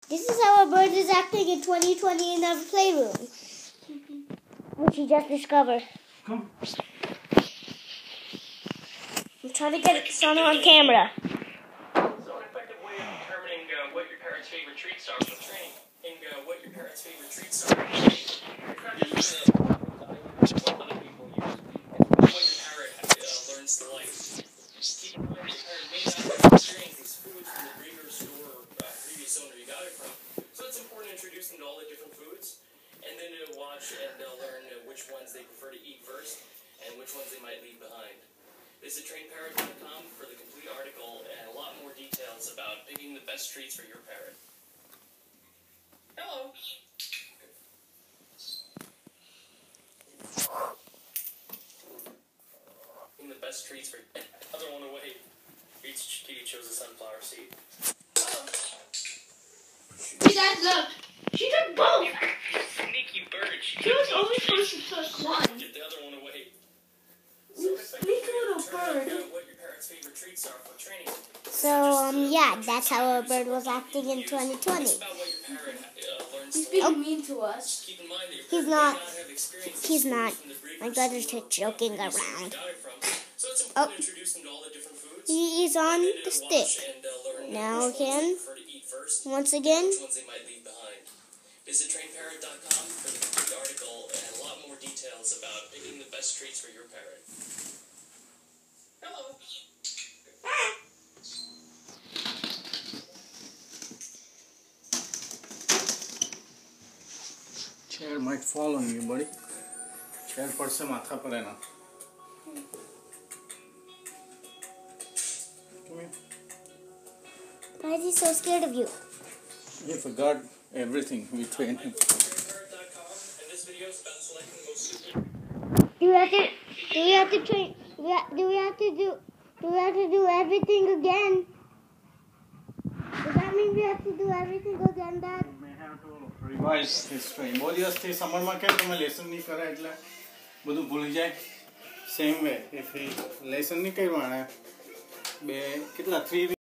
This is how a bird is acting in 2020 in our playroom, which he just discovered. Come. I'm trying to get Sana on camera. So an effective way of determining what your parrot's favorite treats are for training, and what your parrot's favorite treats are for training, it's not just what other people use, it's what your parrot learns to like. Keep in mind, your parrot may not have experienced these foods from the breeder, store, or previous owner you got it from. So it's important to introduce them to all the different foods, and then to watch and learn which ones they prefer to eat first, and which ones they might leave behind. Visit trainparrot.com for the complete article and a lot more details about picking the best treats for your parrot. Hello. Picking the best treats for other one away. Kitty chose a sunflower seed. Hello. Hey guys, look. She took both. Sneaky bird. She was only supposed to pick one. Get the other one away. Sneaky little bird. What your parrot's favorite treats are for training. So, yeah, that's how a bird was acting in 2020. He's being mean to us. He's not. He's not. My brother's just joking around. Oh, he is on the stick. Now again, once again. Visit trainparrot.com for the complete article and a lot more details about picking the best treats for your parrot. Hello. Chair might fall on you, buddy. Chair पर से माथा पर है ना. Come here. Why is he so scared of you? He forgot everything we trained him. Do we have to train? Do we have to do everything again? Does that mean we have to do everything again, Dad? We may have to revise this train. बहुत दिवस थे summer में क्या तो मैं lesson नहीं करा इतला બધું ભૂલી જાય. Same way if he lesson नहीं करवाना है बे कितना 3